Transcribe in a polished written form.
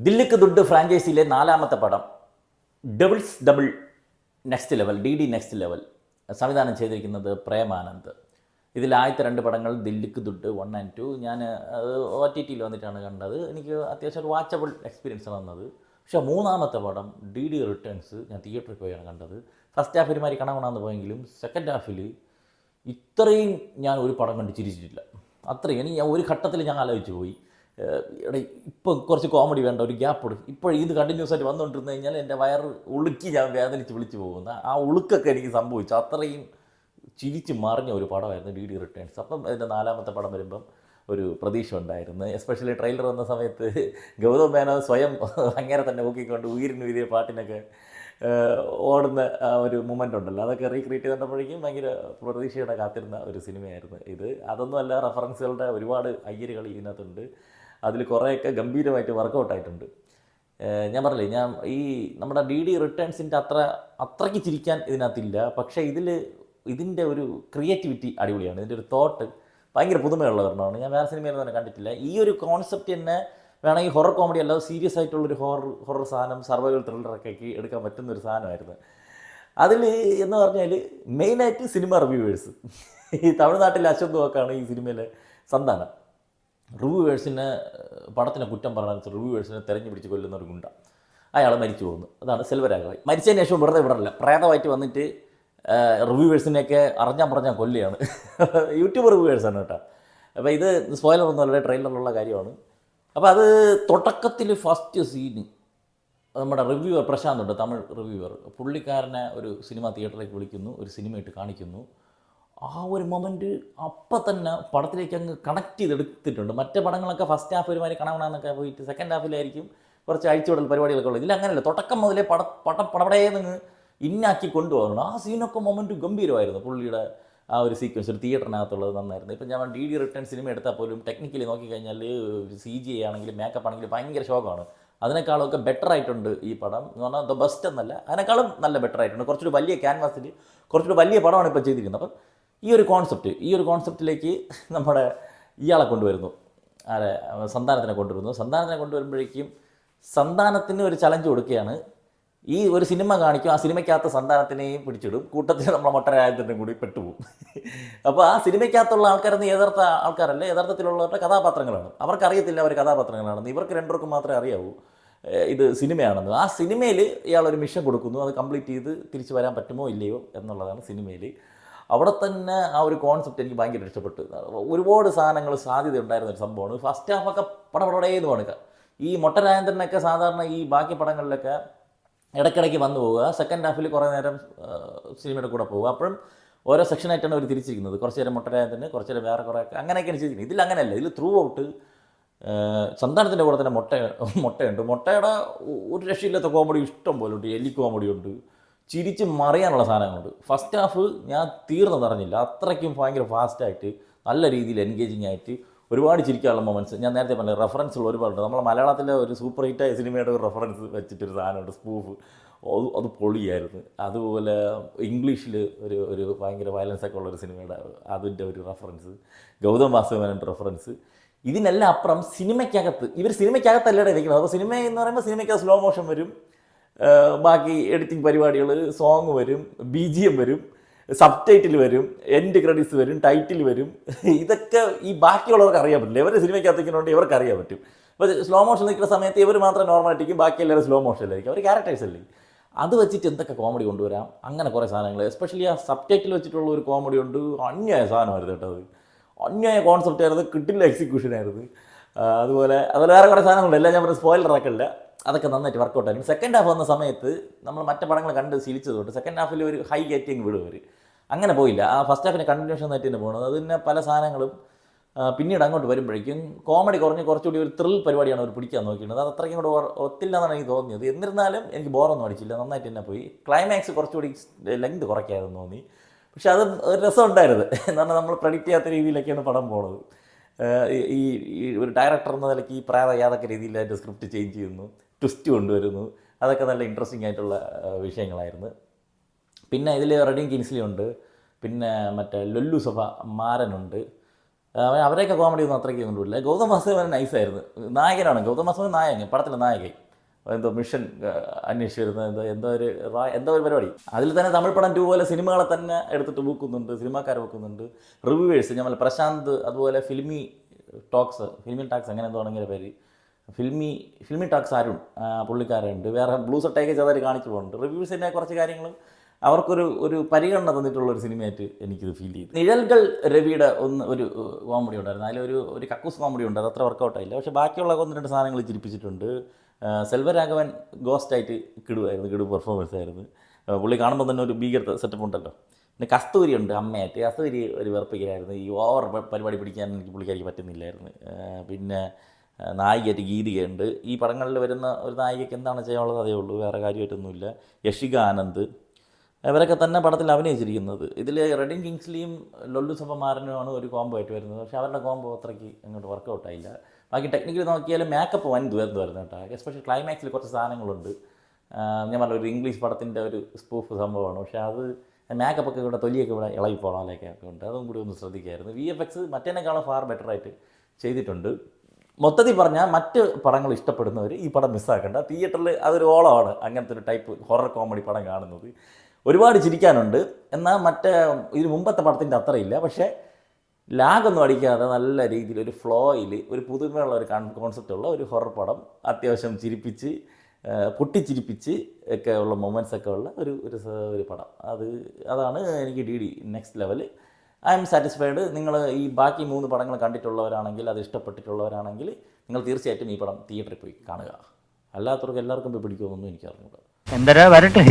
ദില്ലിക്ക് ദുഡ് ഫ്രാഞ്ചൈസിയിലെ നാലാമത്തെ പടം doubles double next level D next level സംവിധാനം ചെയ്തിരിക്കുന്നത് പ്രേമാനന്ദ്. ഇതിൽ ആദ്യത്തെ 2 പടങ്ങൾ ദില്ലിക്ക് ദുഡ് 1 and 2 ഞാൻ OTTയിൽ വന്നിട്ടാണ് കണ്ടത്. എനിക്ക് അത്യാവശ്യം ഒരു വാച്ചബിൾ എക്സ്പീരിയൻസ് വന്നത്. പക്ഷേ മൂന്നാമത്തെ പടം DD റിട്ടേൺസ് ഞാൻ തിയേറ്ററിൽ പോയാണ് കണ്ടത്. ഫസ്റ്റ് ഹാഫ് ഒരുമാതിരി കണവണമെന്ന് പോയെങ്കിലും സെക്കൻഡ് ഹാഫിൽ ഇത്രയും ഞാൻ ഒരു പടം കണ്ട് ചിരിച്ചിട്ടില്ല. അത്രയും എനിക്ക് ഒരു ഘട്ടത്തിൽ ഞാൻ ആലോചിച്ച് പോയി, എടാ ഇപ്പം കുറച്ച് കോമഡി വേണ്ട, ഒരു ഗ്യാപ്പ് ഇടും. ഇപ്പോൾ ഇത് കണ്ടിന്യൂസ് ആയിട്ട് വന്നുകൊണ്ടിരുന്നു കഴിഞ്ഞാൽ എൻ്റെ വയറ് ഉളുക്കി ഞാൻ വേദനിച്ച് വിളിച്ച് പോകുന്ന ആ ഉളുക്കൊക്കെ എനിക്ക് സംഭവിച്ചു. അത്രയും ചിരിച്ച് മറിഞ്ഞ ഒരു പടമായിരുന്നു DD റിട്ടേൺസ്. അപ്പം അതിൻ്റെ നാലാമത്തെ പടം വരുമ്പം ഒരു പ്രതീക്ഷ ഉണ്ടായിരുന്നു. എസ്പെഷ്യലി ട്രെയിലർ വന്ന സമയത്ത് ഗൗതം മേനോൻ സ്വയം അങ്ങനെ തന്നെ ഊക്കിക്കൊണ്ട് ഉയരിയ പാട്ടിനൊക്കെ ഓടുന്ന ഒരു മൊമെൻ്റ് ഉണ്ടല്ലോ, അതൊക്കെ റീക്രിയേറ്റ് ചെയ്തപ്പോഴേക്കും ഭയങ്കര പ്രതീക്ഷയോടെ കാത്തിരുന്ന ഒരു സിനിമയായിരുന്നു ഇത്. അതൊന്നുമല്ല, റെഫറൻസുകളുടെ ഒരുപാട് അയ്യരുകൾ ഇതിനകത്തുണ്ട്. അതിൽ കുറേയൊക്കെ ഗംഭീരമായിട്ട് വർക്കൗട്ടായിട്ടുണ്ട്. ഞാൻ പറഞ്ഞില്ലേ, ഞാൻ ഈ നമ്മുടെ DD റിട്ടേൺസിൻ്റെ അത്രയ്ക്ക് ചിരിക്കാൻ ഇതിനകത്തില്ല. പക്ഷേ ഇതിൻ്റെ ഒരു ക്രിയേറ്റിവിറ്റി അടിപൊളിയാണ്. ഇതിൻ്റെ ഒരു തോട്ട് ഭയങ്കര പുതുമയുള്ള ഒരെണ്ണമാണ്. ഞാൻ വേറെ സിനിമയൊന്നും തന്നെ കണ്ടിട്ടില്ല. ഈ ഒരു കോൺസെപ്റ്റ് തന്നെ വേണമെങ്കിൽ ഹൊറർ കോമഡി അല്ലാതെ സീരിയസ് ആയിട്ടുള്ളൊരു ഹൊറർ സാധനം, സർവൈവൽ ത്രില്ലറൊക്കെ എടുക്കാൻ പറ്റുന്നൊരു സാധനമായിരുന്നു. അതിൽ എന്ന് പറഞ്ഞാൽ മെയിനായിട്ട് സിനിമ റിവ്യൂവേഴ്സ്, ഈ തമിഴ്നാട്ടിലെ അശ്വന്ത് വാക്കാണ് ഈ സിനിമയിലെ സന്താനം. റിവ്യൂവേഴ്സിനെ പടത്തിനെ കുറ്റം പറഞ്ഞാൽ റിവ്യൂവേഴ്സിനെ തെരഞ്ഞു പിടിച്ച് കൊല്ലുന്ന ഒരു ഗുണ്ട, അയാൾ മരിച്ചു പോകുന്നു. അതാണ് സെൽവരാഘവൻ. മരിച്ചതിന് ശേഷം വെറുതെ വിടറില്ല, പ്രേതമായിട്ട് വന്നിട്ട് റിവ്യൂവേഴ്സിനെയൊക്കെ പറഞ്ഞാൽ കൊല്ലുകയാണ്. യൂട്യൂബ് റിവ്യൂവേഴ്സാണ് കേട്ടോ. അപ്പോൾ ഇത് സ്പോയിലർ ഒന്നുമല്ല, ട്രെയിലറിലുള്ള കാര്യമാണ്. അപ്പോൾ അത് തുടക്കത്തിൽ ഫസ്റ്റ് സീന് നമ്മുടെ റിവ്യൂവർ പ്രശാന്ത് ഉണ്ട്, തമിഴ് റിവ്യൂവർ. പുള്ളിക്കാരനെ ഒരു സിനിമ തിയേറ്ററിലേക്ക് വിളിക്കുന്നു, ഒരു സിനിമയായിട്ട് കാണിക്കുന്നു. ആ ഒരു മൊമെൻറ്റ് അപ്പം തന്നെ പടത്തിലേക്ക് അങ്ങ് കണക്ട് ചെയ്തെടുത്തിട്ടുണ്ട്. മറ്റേ പടങ്ങളൊക്കെ ഫസ്റ്റ് ഹാഫ് ഒരുമാതിരി കണവണമെന്നൊക്കെ പോയിട്ട് സെക്കൻഡ് ഹാഫിലായിരിക്കും കുറച്ച് അഴിച്ചുവിടൽ പരിപാടികളൊക്കെ ഉള്ളത്. ഇതിലങ്ങനെയല്ല, തുടക്കം മുതലേ പടപടേന്ന് ഇന്നാക്കി കൊണ്ടുപോകണം. ആ സീനൊക്കെ മൊമെൻറ്റ് ഗംഭീരമായിരുന്നു. പുള്ളിയുടെ ആ ഒരു സീക്വൻസ് ഒരു തിയേറ്ററിനകത്തുള്ളത് നന്നായിരുന്നു. ഇപ്പം ഞാൻ DD റിട്ടേൺ സിനിമ എടുത്താൽ പോലും ടെക്നിക്കലി നോക്കിക്കഴിഞ്ഞാൽ CGI ആണെങ്കിലും മേക്കപ്പ് ആണെങ്കിലും ഭയങ്കര ശോകമാണ്. അതിനേക്കാളൊക്കെ ബെറ്റർ ആയിട്ടുണ്ട് ഈ പടം. എന്ന് പറഞ്ഞാൽ ദ ബെസ്റ്റ് എന്നല്ല, അതിനേക്കാളും നല്ല ബെറ്റർ ആയിട്ടുണ്ട്. കുറച്ചുകൂടി വലിയ ക്യാൻവാസിൽ കുറച്ചുകൂടി വലിയ പടമാണ് ഇപ്പോൾ ചെയ്തിരിക്കുന്നത്. അപ്പം ഈ ഒരു കോൺസെപ്റ്റിലേക്ക് നമ്മുടെ ഇയാളെ കൊണ്ടുവരുന്നു, സന്താനത്തിനെ കൊണ്ടുവരുമ്പോഴേക്കും സന്താനത്തിന് ഒരു ചലഞ്ച് കൊടുക്കുകയാണ്. ഈ ഒരു സിനിമ കാണിക്കും, ആ സിനിമയ്ക്കകത്ത് സന്താനത്തിനെയും പിടിച്ചിടും, കൂട്ടത്തിൽ നമ്മളെ മൊട്ടരായത്തിനും കൂടി പെട്ടുപോകും. അപ്പോൾ ആ സിനിമയ്ക്കകത്തുള്ള ആൾക്കാരൊന്നും യഥാർത്ഥ ആൾക്കാരല്ല, യഥാർത്ഥത്തിലുള്ളവരുടെ കഥാപാത്രങ്ങളാണ്. അവർക്കറിയത്തില്ല അവർ കഥാപാത്രങ്ങളാണെന്ന്, ഇവർക്ക് 2 പേർക്കും മാത്രമേ അറിയാവൂ ഇത് സിനിമയാണെന്ന്. ആ സിനിമയിൽ ഇയാളൊരു മിഷൻ കൊടുക്കുന്നു, അത് കംപ്ലീറ്റ് ചെയ്ത് തിരിച്ചു വരാൻ പറ്റുമോ ഇല്ലയോ എന്നുള്ളതാണ് സിനിമയിൽ. അവിടെ തന്നെ ആ ഒരു കോൺസെപ്റ്റ് എനിക്ക് ഭയങ്കര ഇഷ്ടപ്പെട്ടു. ഒരുപാട് സാധനങ്ങൾ സാധ്യത ഉണ്ടായിരുന്ന ഒരു സംഭവമാണ്. ഫസ്റ്റ് ഹാഫൊക്കെ പടപടേന്ന് കാണുക. ഈ മൊട്ടരാജേന്ദ്രനൊക്കെ സാധാരണ ഈ ബാക്കി പടങ്ങളിലൊക്കെ ഇടയ്ക്കിടയ്ക്ക് വന്നു പോവുക, സെക്കൻഡ് ഹാഫിൽ കുറേ നേരം സിനിമയുടെ കൂടെ പോവുക. അപ്പോഴും ഓരോ സെക്ഷനായിട്ടാണ് അവർ തിരിച്ചിരിക്കുന്നത്. കുറച്ച് നേരം മൊട്ടരാജേന്ദ്രന്, കുറച്ച് നേരം വേറെ കുറേ അങ്ങനെയൊക്കെയാണ് ചെയ്തിരിക്കുന്നത്. ഇതിൽ അങ്ങനെയല്ല, ഇതിൽ ത്രൂ ഔട്ട് സന്താനത്തിൻ്റെ കൂടെ തന്നെ മുട്ടയുണ്ട്. മുട്ടയുടെ ഒരു രക്ഷയില്ലാത്ത കോമഡി ഇഷ്ടം പോലെ ഉണ്ട്. എലി കോമഡി ഉണ്ട്, ചിരിച്ച് മറിയാനുള്ള സാധനങ്ങളുണ്ട്. ഫസ്റ്റ് ഹാഫ് ഞാൻ തീർന്നതറിഞ്ഞില്ല, അത്രയ്ക്കും ഭയങ്കര ഫാസ്റ്റായിട്ട് നല്ല രീതിയിൽ എൻഗേജിങ് ആയിട്ട് ഒരുപാട് ചിരിക്കാനുള്ള മൊമെൻറ്റ്സ്. ഞാൻ നേരത്തെ പറഞ്ഞ റെഫറൻസുകൾ ഒരുപാടുണ്ട്. നമ്മളെ മലയാളത്തിലെ ഒരു സൂപ്പർ ഹിറ്റായ സിനിമയുടെ ഒരു റെഫറൻസ് വെച്ചിട്ടൊരു സാധനമുണ്ട്, സ്പൂഫ്. അത് പൊളിയായിരുന്നു. അതുപോലെ ഇംഗ്ലീഷിൽ ഒരു ഭയങ്കര വയലൻസൊക്കെ ഉള്ളൊരു സിനിമയുടെ അതിൻ്റെ ഒരു റെഫറൻസ്, ഗൗതം വാസുദേവൻ്റെ റെഫറൻസ്. ഇതിനെല്ലാം അപ്പുറം ഇവർ സിനിമയ്ക്കകത്തല്ലേ ഇരിക്കുന്നത്. അപ്പോൾ സിനിമ എന്ന് പറയുമ്പോൾ സിനിമയ്ക്കകത്ത് സ്ലോ മോഷൻ വരും, ബാക്കി എഡിറ്റിംഗ് പരിപാടികൾ, സോങ് വരും, BGM വരും, സബ് ടൈറ്റിൽ വരും, എൻഡ് ക്രെഡിറ്റ്സ് വരും, ടൈറ്റിൽ വരും. ഇതൊക്കെ ഈ ബാക്കിയുള്ളവർക്ക് അറിയാൻ പറ്റില്ല. ഇവർ സിനിമയ്ക്കകത്തേക്കുന്നുണ്ട്, ഇവർക്ക് അറിയാൻ പറ്റും. അപ്പോൾ സ്ലോ മോഷൻ നിൽക്കുന്ന സമയത്ത് ഇവർ മാത്രം നോർമലായിട്ടിരിക്കും, ബാക്കി എല്ലാവരും സ്ലോ മോഷനിലായിരിക്കും. അവർ ക്യാരക്ടേഴ്സ് അല്ലേ. അത് വെച്ചിട്ട് എന്തൊക്കെ കോമഡി കൊണ്ടുവരാം, അങ്ങനെ കുറേ സാധനങ്ങൾ. എസ്പെഷ്യലി ആ സബ് ടൈറ്റിൽ വെച്ചിട്ടുള്ള ഒരു കോമഡി ഉണ്ട്. അന്യായ സാധനമായിരുന്നു കേട്ടോ. അത് അന്യായ കോൺസെപ്റ്റ് ആയിരുന്നു, കിട്ടില്ല എക്സിക്യൂഷനായിരുന്നു. അതുപോലെ വേറെ കുറേ സാധനങ്ങളുണ്ട്, എല്ലാം ഞാൻ പറഞ്ഞ സ്പോയിലറാക്കില്ല. അതൊക്കെ നന്നായിട്ട് വർക്കൗട്ടായിരുന്നു. സെക്കൻഡ് ഹാഫ് വന്ന സമയത്ത് നമ്മൾ മറ്റു പടങ്ങൾ കണ്ട് ശീലിച്ചതുകൊണ്ട് സെക്കൻഡ് ഹാഫിൽ ഒരു ഹൈ ഗേറ്റിങ് വിടും അവർ. അങ്ങനെ പോയില്ല. ആ ഫസ്റ്റ് ഹാഫിന് കണ്ടിന്യൂഷൻ ആയിട്ട് തന്നെ പോകുന്നത്. അത് തന്നെ പല സാധനങ്ങളും പിന്നീട് അങ്ങോട്ട് വരുമ്പോഴേക്കും കോമഡി കുറച്ചുകൂടി ഒരു ത്രിൽ പരിപാടിയാണ് അവർ പിടിക്കാൻ നോക്കിയിരുന്നത്. അത് അത്രയ്ക്കും കൂടെ ഒത്തില്ല എന്നാണ് എനിക്ക് തോന്നിയത്. എന്നിരുന്നാലും എനിക്ക് ബോറൊന്നും അടിച്ചില്ല, നന്നായിട്ട് തന്നെ പോയി. ക്ലൈമാക്സ് കുറച്ചുകൂടി ലെങ്ത് കുറയ്ക്കാമെന്ന് തോന്നി. പക്ഷെ അത് ഒരു രസം ഉണ്ടായിരുന്നു. എന്ന് പറഞ്ഞാൽ നമ്മൾ പ്രെഡിക്റ്റ് ചെയ്യാത്ത രീതിയിലൊക്കെയാണ് പടം പോകുന്നത്. ഈ ഒരു ഡയറക്ടർ എന്ന നിലയ്ക്ക് ഈ ഏതൊക്കെ രീതിയിൽ അതിൻ്റെ സ്ക്രിപ്റ്റ് ചേഞ്ച് ചെയ്യുന്നു, ട്വിസ്റ്റ് കൊണ്ടുവരുന്നു, അതൊക്കെ നല്ല ഇൻട്രസ്റ്റിംഗ് ആയിട്ടുള്ള വിഷയങ്ങളായിരുന്നു. പിന്നെ ഇതിൽ റെഡീം കിൻസ്ലി ഉണ്ട്, പിന്നെ മറ്റേ ലൊല്ലു സഭ മാരനുണ്ട്, അവരെയൊക്കെ കോമഡി ഒന്നും അത്രയ്ക്ക് കൊണ്ടുപോയില്ല. ഗൗതം വാസുദേവൻ നൈസായിരുന്നു. നായകനാണ് ഗൗതം വാസുദേവൻ, നായകൻ, പടത്തിലെ നായകൻ. എന്തോ മിഷൻ അന്വേഷിച്ച് വരുന്ന എന്തോ ഒരു പരിപാടി. അതിൽ തന്നെ തമിഴ് പടം 2 പോലെ സിനിമകളെ തന്നെ എടുത്തിട്ട് ബുക്കുന്നുണ്ട്, സിനിമാക്കാരെ ബുക്കുന്നുണ്ട്. റിവ്യൂവേഴ്സ് നമ്മൾ പ്രശാന്ത്, അതുപോലെ ഫിലിമി ടാക്സ് അങ്ങനെ എന്തോ ആണെങ്കിൽ പേര്, ഫിലിമി ടാക്സ് അരുൺ, പുള്ളിക്കാരുണ്ട്. വേറെ ബ്ലൂ ഷർട്ടൊക്കെ ചെറുതായിട്ട് കാണിച്ചു പോകുന്നുണ്ട്. റിവ്യൂസിൻ്റെ കുറച്ച് കാര്യങ്ങളും അവർക്കൊരു പരിഗണന തന്നിട്ടുള്ള ഒരു സിനിമയായിട്ട് എനിക്കിത് ഫീൽ ചെയ്തു. നിഴൽകൾ രവിയുടെ ഒരു കോമഡി ഉണ്ടായിരുന്നു. അതിലൊരു കക്കൂസ് കോമഡി ഉണ്ട്, അത് അത്ര വർക്കൗട്ടായില്ല. പക്ഷേ ബാക്കിയുള്ള 1-2 സാധനങ്ങൾ ചിരിപ്പിച്ചിട്ടുണ്ട്. സെൽവരാഘവൻ ഗോസ്റ്റായിട്ട് കിടു പെർഫോമൻസ് ആയിരുന്നു. പുള്ളി കാണുമ്പോൾ തന്നെ ഒരു ഭീകര സെറ്റപ്പ് ഉണ്ടല്ലോ. പിന്നെ കസ്തൂരി ഉണ്ട് അമ്മയായിട്ട്. കസ്തൂരി ഒരു വെറുപ്പിക്കലായിരുന്നു. ഈ ഓവർ പരിപാടി പിടിക്കാൻ എനിക്ക് പുള്ളിക്കാരിക്ക് പറ്റുന്നില്ലായിരുന്നു. പിന്നെ നായികയായിട്ട് ഗീതികയുണ്ട്. ഈ പടങ്ങളിൽ വരുന്ന ഒരു നായികയ്ക്ക് എന്താണ് ചെയ്യാനുള്ളത് അതേ ഉള്ളൂ, വേറെ കാര്യമായിട്ടൊന്നുമില്ല. യഷിക ആനന്ദ്, ഇവരൊക്കെ തന്നെ പടത്തിൽ അഭിനയിച്ചിരിക്കുന്നത്. ഇതിൽ റെഡിൻ കിങ്സ്ലിയും ലൊല്ലു സഭമാരനുമാണ് ഒരു കോംബോ ആയിട്ട് വരുന്നത്. പക്ഷേ അവരുടെ കോംബോ അത്രയ്ക്ക് അങ്ങോട്ട് വർക്കൗട്ടായില്ല. ബാക്കി ടെക്നിക്കലി നോക്കിയാൽ മേക്കപ്പ് വൻ ദുരന്തമായിരുന്നു കേട്ടോ. എസ്പെഷ്യലി ക്ലൈമാക്സിൽ കുറച്ച് സാധനങ്ങളുണ്ട്. ഞാൻ പറഞ്ഞ ഒരു ഇംഗ്ലീഷ് പടത്തിൻ്റെ ഒരു സ്പൂഫ് സംഭവമാണ്. പക്ഷേ അത് മേക്കപ്പൊക്കെ ഇവിടെ തൊലിയൊക്കെ ഇവിടെ ഇളകി പോകാനൊക്കെ ഉണ്ട്. അതും കൂടി ഒന്ന് ശ്രദ്ധിക്കായിരുന്നു. VFX മറ്റേനേക്കാളും ഫാർ ബെറ്ററായിട്ട് ചെയ്തിട്ടുണ്ട്. മൊത്തത്തിൽ പറഞ്ഞാൽ മറ്റ് പടങ്ങൾ ഇഷ്ടപ്പെടുന്നവർ ഈ പടം മിസ്സാക്കേണ്ട. തിയേറ്ററിൽ അതൊരു ഓളമാണ് അങ്ങനത്തെ ഒരു ടൈപ്പ് ഹൊറർ കോമഡി പടം കാണുന്നത്. ഒരുപാട് ചിരിക്കാനുണ്ട്. എന്നാൽ ഇതിന് മുമ്പത്തെ പടത്തിൻ്റെ അത്രയില്ല. പക്ഷേ ലാഗൊന്നും അടിക്കാതെ നല്ല രീതിയിൽ ഒരു ഫ്ലോയിൽ ഒരു പുതുമയുള്ള ഒരു കോൺസെപ്റ്റുള്ള ഒരു ഹൊറർ പടം, അത്യാവശ്യം ചിരിപ്പിച്ച് പൊട്ടിച്ചിരിപ്പിച്ച് ഒക്കെ ഉള്ള മൊമെൻറ്റ്സ് ഒക്കെ ഉള്ള ഒരു പടം. അതാണ് എനിക്ക് DD next level. I M satisfied. നിങ്ങൾ ഈ ബാക്കി 3 പടങ്ങൾ കണ്ടിട്ടുള്ളവരാണെങ്കിൽ, അത് ഇഷ്ടപ്പെട്ടിട്ടുള്ളവരാണെങ്കിൽ നിങ്ങൾ തീർച്ചയായിട്ടും ഈ പടം തിയേറ്ററിൽ പോയി കാണുക. അല്ലാത്തവർക്ക് എല്ലാവർക്കും പോയി പിടിക്കുമെന്നൊന്നും എനിക്കറിഞ്ഞൂടാ. എന്തരാ വരട്ടെ.